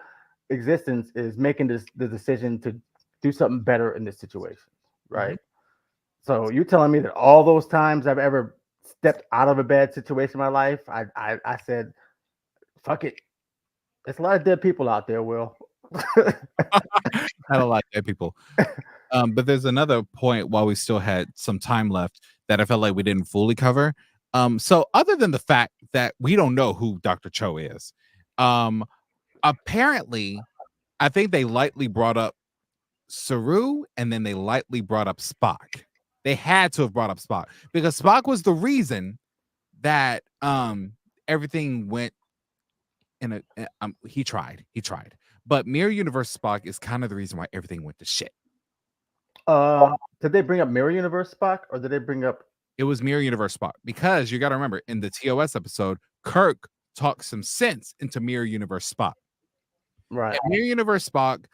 existence is making the decision to do something better in this situation, right? So you're telling me that all those times I've ever stepped out of a bad situation in my life, I said, fuck it. There's a lot of dead people out there, Will. I don't like dead people. But there's another point while we still had some time left that I felt like we didn't fully cover. So other than the fact that we don't know who Dr. Cho is, apparently, I think they lightly brought up Saru and then they lightly brought up Spock. They had to have brought up Spock because Spock was the reason that everything went in a he tried. But Mirror Universe Spock is kind of the reason why everything went to shit. Did they bring up Mirror Universe Spock, or did they bring up? It was Mirror Universe Spock because you got to remember in the TOS episode, Kirk talked some sense into Mirror Universe Spock. Right. And Mirror Universe Spock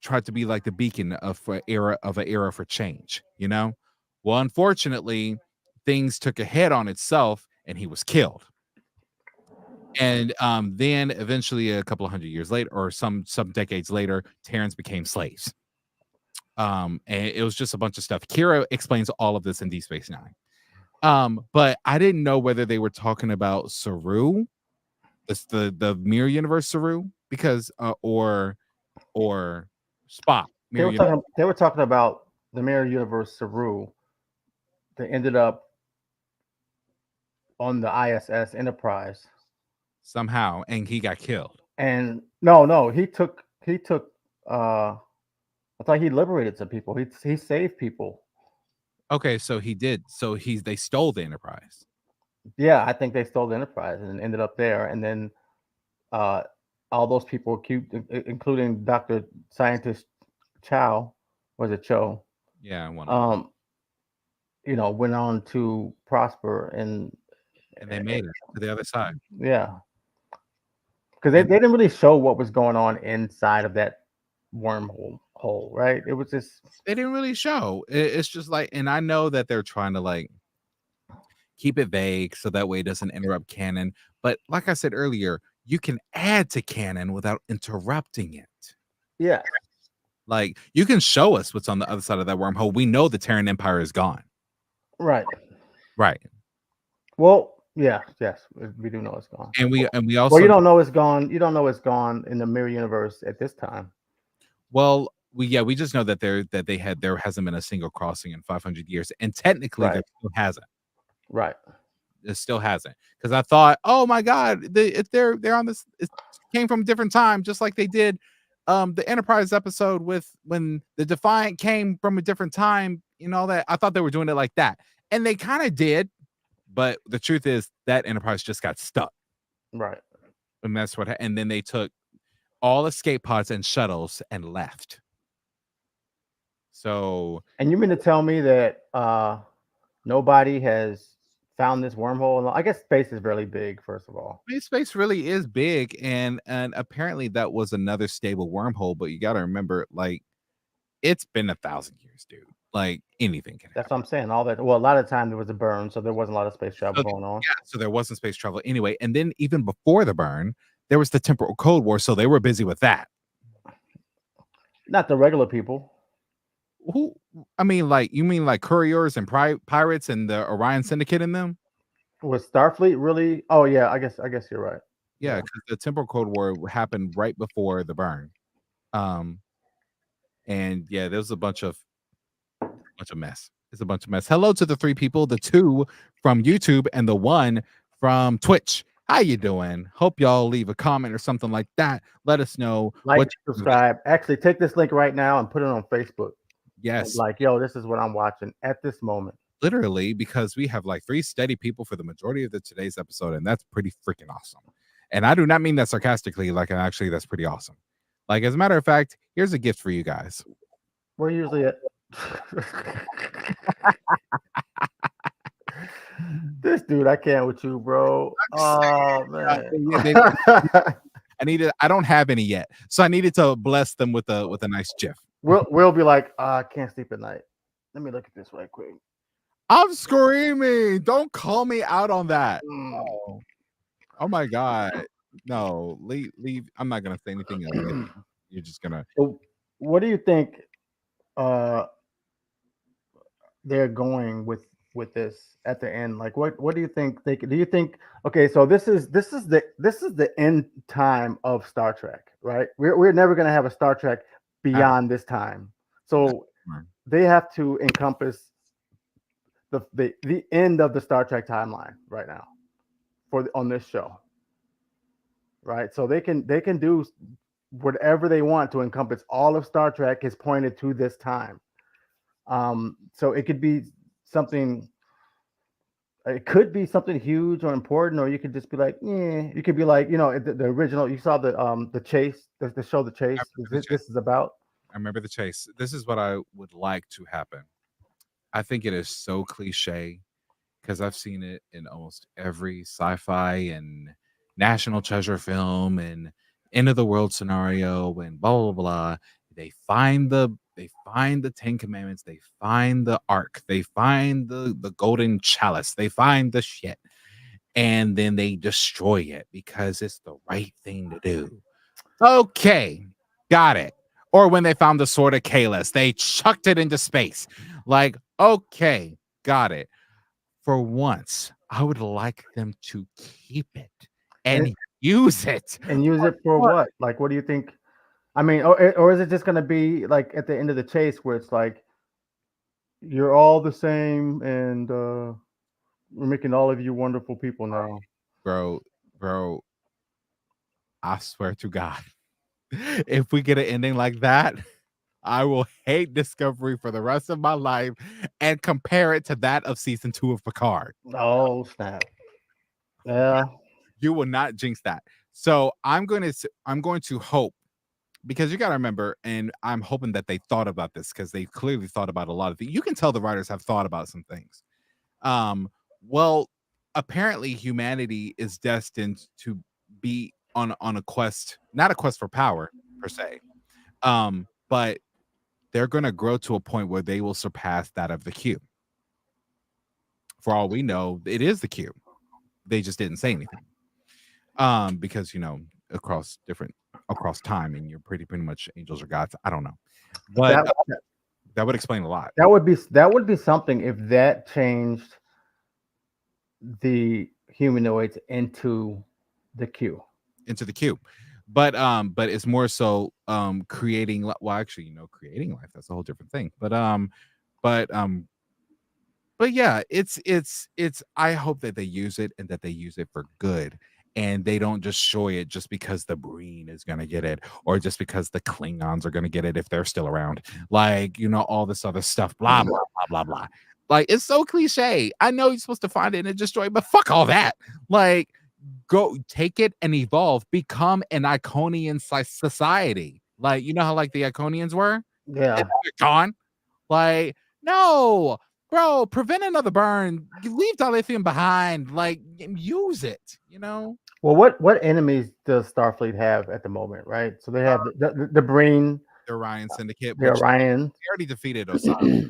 tried to be like the beacon of an era for change. Well, unfortunately, things took a head on itself, and he was killed. And then eventually, a couple of hundred years later, or some decades later, Terrans became slaves. And it was just a bunch of stuff. Kira explains all of this in Deep Space Nine. But I didn't know whether they were talking about Saru, the Mirror Universe Saru, because or Spock. They were talking about the Mirror Universe Saru that ended up on the ISS Enterprise somehow, and he got killed. And no, he took. I thought he liberated some people. He saved people. Okay, so he did. So they stole the Enterprise. Yeah, I think they stole the Enterprise and ended up there. And then all those people, including Dr. Scientist Chow, was it Cho? Yeah, went on to prosper and they made it to the other side. Yeah, because they didn't really show what was going on inside of that wormhole, right? It was just they didn't really show. It's just like, and I know that they're trying to like keep it vague so that way it doesn't interrupt canon. But like I said earlier, you can add to canon without interrupting it. Yeah. Like you can show us what's on the other side of that wormhole. We know the Terran Empire is gone. Right. Right. Well, yes, we do know it's gone. And we also you don't know it's gone. You don't know it's gone in the Mirror Universe at this time. Well, we just know that there hasn't been a single crossing in 500 years, and technically there still hasn't. Right. It still hasn't, because I thought, oh my God, they're on this. It came from a different time, just like they did the Enterprise episode with when the Defiant came from a different time. That I thought they were doing it like that, and they kind of did, but the truth is that Enterprise just got stuck. Right. And that's what. And then they took all escape pods and shuttles and left. So. And you mean to tell me that nobody has found this wormhole? I guess space is really big, first of all. Space really is big, and apparently that was another stable wormhole. But you got to remember, like, it's been 1,000 years, dude. Like anything can happen. That's what I'm saying. All that. Well, a lot of time there was a burn, so there wasn't a lot of space travel going on. Yeah, so there wasn't space travel anyway. And then even before the burn, there was the Temporal Cold War, so they were busy with that. Not the regular people. Who? I mean, like, you mean like couriers and pirates and the Orion Syndicate in them? Was Starfleet really? Oh yeah, I guess you're right. Yeah, because the Temporal Cold War happened right before the burn. And yeah, there was a bunch of mess. It's a bunch of mess. Hello to the 3 people, the 2 from YouTube and the 1 from Twitch. How you doing? Hope y'all leave a comment or something like that. Let us know. Subscribe. Actually, take this link right now and put it on Facebook. Yes. Like, yo, this is what I'm watching at this moment. Literally, because we have like 3 steady people for the majority of today's episode, and that's pretty freaking awesome. And I do not mean that sarcastically, like actually that's pretty awesome. Like, as a matter of fact, here's a gift for you guys. We're usually at this dude, I can't with you, bro. Oh man. I don't have any yet, so I needed to bless them with a nice GIF. We'll be like, I can't sleep at night. Let me look at this right quick. I'm screaming. Don't call me out on that. Mm. Oh my god. No, leave. I'm not gonna say anything else. You're just gonna. So what do you think they're going with this at the end? Like what do you think do you think, okay, so this is the end time of Star Trek, right? We're never going to have a Star Trek beyond this time. So they have to encompass the end of the Star Trek timeline right now on this show. Right? So they can do whatever they want to encompass all of Star Trek is pointed to this time. So it could be something. It could be something huge or important, or you could just be like, yeah. You could be like, the original. You saw the Chase, the show, The Chase. This is about. I remember The Chase. This is what I would like to happen. I think it is so cliche because I've seen it in almost every sci-fi and National Treasure film and end of the world scenario and blah blah blah. They find the 10 commandments, they find the ark, they find the golden chalice, they find the shit, and then they destroy it because it's the right thing to do. Okay, got it. Or when they found the sword of Kalis, they chucked it into space. Like, okay, got it. For once, I would like them to keep it and use it. And use it for what? Like, what do you think? I mean, or is it just going to be like at the end of The Chase where it's like, you're all the same and we're making all of you wonderful people now? Bro, I swear to God, if we get an ending like that, I will hate Discovery for the rest of my life and compare it to that of season 2 of Picard. Oh, snap. Yeah. You will not jinx that. So I'm going to hope, because you got to remember, and I'm hoping that they thought about this because they clearly thought about a lot of things. You can tell the writers have thought about some things. Well, apparently humanity is destined to be on a quest, not a quest for power per se, but they're going to grow to a point where they will surpass that of the Q. For all we know, it is the Q. They just didn't say anything. Because across time, and you're pretty much angels or gods. I don't know, but that would explain a lot. That would be something if that changed the humanoids into the Q. But it's more so creating. Well, actually, creating life, that's a whole different thing. But yeah, it's. I hope that they use it and that they use it for good. And they don't destroy it just because the Breen is going to get it, or just because the Klingons are going to get it if they're still around. Like, all this other stuff, blah, blah, blah, blah, blah. Like, it's so cliche. I know you're supposed to find it and destroy it, but fuck all that. Like, go take it and evolve, become an Iconian society. Like, you know how like the Iconians were? Yeah. They're gone. Like, no. Bro, prevent another burn. Leave dilithium behind. Like, use it. Well, what enemies does Starfleet have at the moment, right? So they have the Breen, the Orion Syndicate. The Orion. They already defeated Osiris.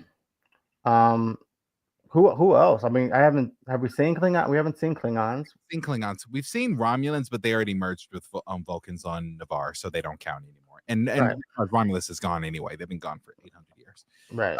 Who else? I mean, have we seen Klingons? We haven't seen Klingons. We've seen Romulans, but they already merged with Vulcans on Navarre, so they don't count anymore. And right. Romulus is gone anyway. They've been gone for 800 years. Right.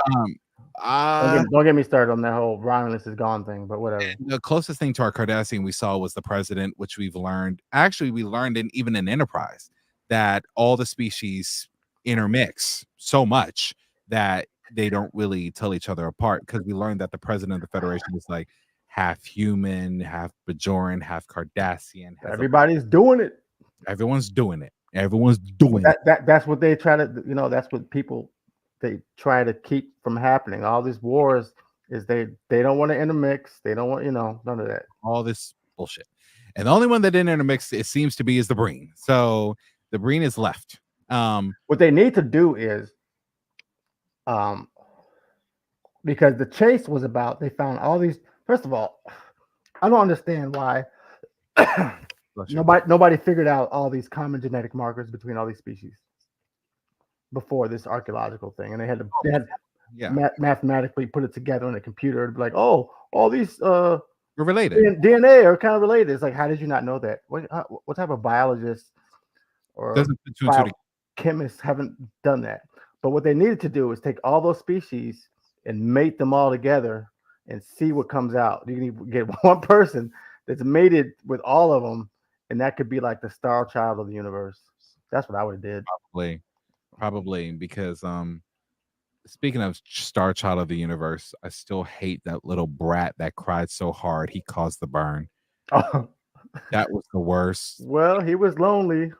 Don't get me started on that whole Romulus is gone thing, but whatever. The closest thing to our Cardassian we saw was the president, which we learned even in Enterprise that all the species intermix so much that they don't really tell each other apart, because we learned that the president of the Federation is like half human, half Bajoran, half Cardassian. Everybody's doing it. Everyone's doing it. Everyone's doing it. That's what they try to, that's what people they try to keep from happening. All these wars is they don't want to intermix. They don't want none of that. All this bullshit. And the only one that didn't intermix, it seems to be, is the Breen. So the Breen is left. What they need to do is, because the chase was about, they found all these. First of all, I don't understand why nobody figured out all these common genetic markers between all these species before this archaeological thing, and they had mathematically put it together in a computer to be like, oh, all these we're related. DNA are kind of related. It's like, how did you not know that? What type of biologist or chemists haven't done that? But what they needed to do is take all those species and mate them all together and see what comes out. You can get one person that's mated with all of them, and that could be like the star child of the universe. That's what I would have did. Probably because speaking of star child of the universe, I still hate that little brat that cried so hard he caused the burn. Oh. That was the worst. Well, he was lonely.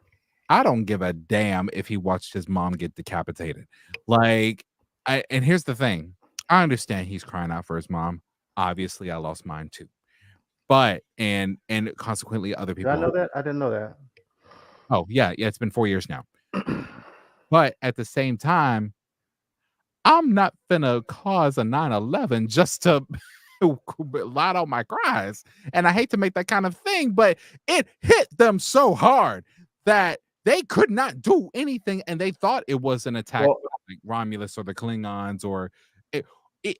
I don't give a damn if he watched his mom get decapitated. And here's the thing. I understand he's crying out for his mom. Obviously, I lost mine too. But and consequently other people. Did I know that? I didn't know that. Oh, yeah, it's been 4 years now. But at the same time, I'm not finna cause a 9/11 just to lot out my cries. And I hate to make that kind of thing, but it hit them so hard that they could not do anything, and they thought it was an attack like Romulus or the Klingons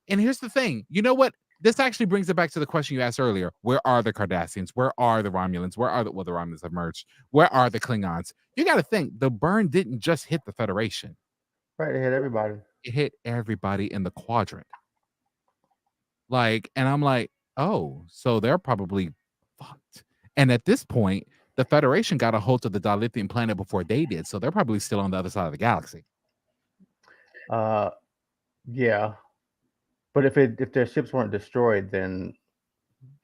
and here's the thing. You know what? This actually brings it back to the question you asked earlier. Where are the Cardassians? Where are the Romulans? Where are the Romulans have merged? Where are the Klingons? You got to think the burn didn't just hit the Federation. Right, it hit everybody. It hit everybody in the quadrant. And I'm like, oh, so they're probably fucked. And at this point, the Federation got a hold of the Dilithium planet before they did, so they're probably still on the other side of the galaxy. Yeah. But if their ships weren't destroyed, then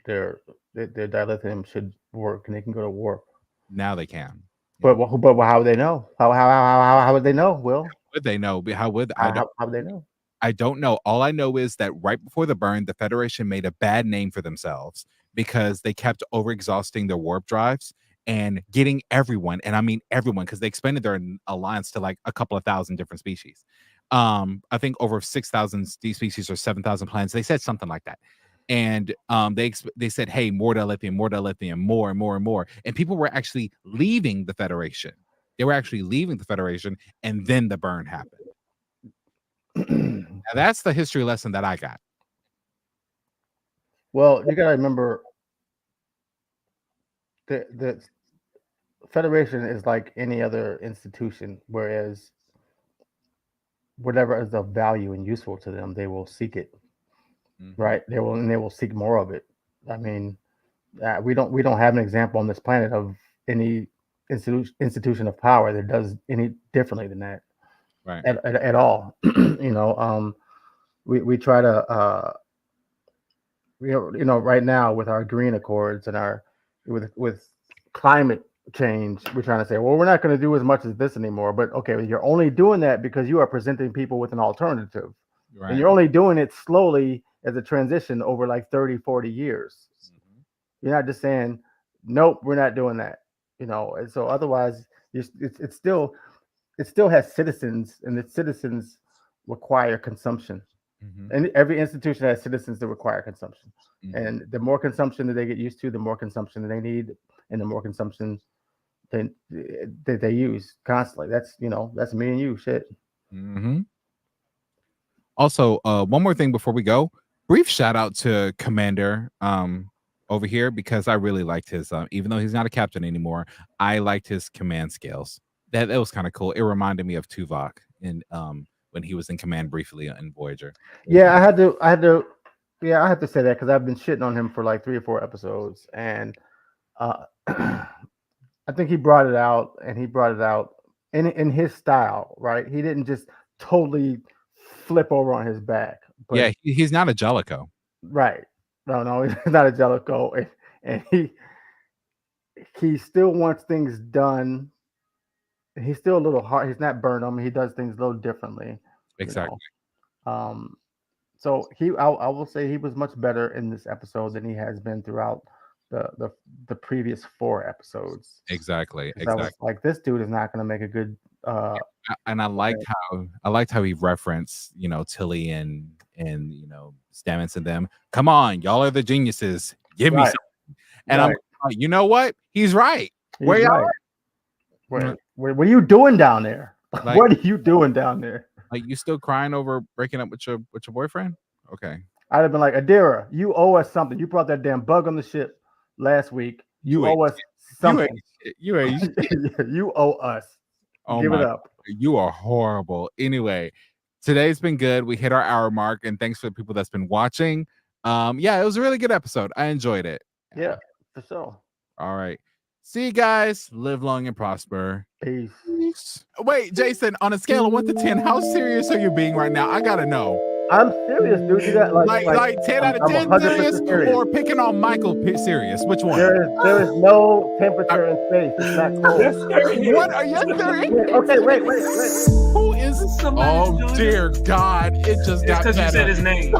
their dilithium should work, and they can go to warp. Now they can. But how would they know? How would they know? Will? How would they know? How would they know? I don't know. All I know is that right before the burn, the Federation made a bad name for themselves because they kept overexhausting their warp drives and getting everyone, and I mean everyone, because they expanded their alliance to like a couple of thousand different species. I think over 6,000 species or 7,000 planets. They said something like that. And they said, hey, more dilithium, more and more and more. And people were actually leaving the Federation. They were actually leaving the Federation, and then the burn happened. Now, that's the history lesson that I got. Well, you got to remember the Federation is like any other institution, whereas whatever is of value and useful to them, they will seek it. Mm-hmm. Right? They will seek more of it. I mean, we don't have an example on this planet of any institution of power that does any differently than that. Right. At all. We try to right now with our green accords and with climate change, we're trying to say, well, we're not going to do as much as this anymore. But okay, you're only doing that because you are presenting people with an alternative. Right. And you're only doing it slowly as a transition over like 30, 40 years. Mm-hmm. You're not just saying, nope, we're not doing that. And so otherwise it still has citizens, and its citizens require consumption. Mm-hmm. And every institution has citizens that require consumption. Mm-hmm. And the more consumption that they get used to, the more consumption that they need, and the more consumption that they use constantly. That's me and you shit. Mm-hmm. Also, one more thing before we go, brief shout out to Commander over here, because I really liked his even though he's not a captain anymore, I liked his command scales. That was kind of cool. It reminded me of Tuvok in when he was in command briefly in Voyager. Yeah, I had to say that because I've been shitting on him for like 3 or 4 episodes, and I think he brought it out, and he brought it out in his style, right? He didn't just totally flip over on his back. But, yeah, he's not a Jellicoe. Right. No, he's not a Jellicoe. And he still wants things done. He's still a little hard. He's not burned on me. He does things a little differently. Exactly. So I will say he was much better in this episode than he has been throughout the previous 4 episodes. Exactly. I was like, this dude is not going to make a good. And I liked how he referenced, Tilly and Stamets and them. Come on, y'all are the geniuses. Give me something. And I'm like, you know what? He's right. Where y'all? What are you doing down there? Like, what are you doing down there? Like, you still crying over breaking up with your boyfriend? Okay. I'd have been like, Adira, you owe us something. You brought that damn bug on the ship last week. You owe us something. You owe us. Give it up. You are horrible. Anyway, today's been good. We hit our hour mark, and thanks for the people that's been watching. Yeah, it was a really good episode. I enjoyed it. Yeah, for sure. All right. See you guys. Live long and prosper. Peace. Wait, Jason, on a scale of 1 to 10, how serious are you being right now? I gotta know. I'm serious, dude. You got like 10 out of 10 serious, or picking on Michael serious? Which one? There is no temperature in space. It's not cold. What are you serious? Okay, wait. Who is this? Oh dear God! It just got better. Because you said his name.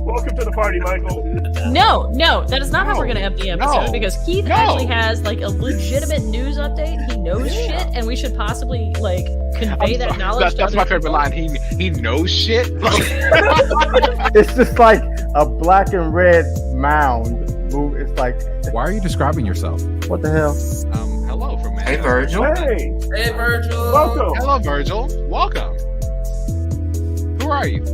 Welcome to the party, Michael. No, that is not how we're gonna end the episode because Keith actually has like a legitimate news update. He knows shit, and we should possibly like convey that knowledge. That's my favorite line. He knows shit. It's just like a black and red mound. It's like. Why are you describing yourself? What the hell? Hello from man. Hey, Virgil. Hey, Virgil. Welcome. Hello, Virgil. Welcome. Who are you?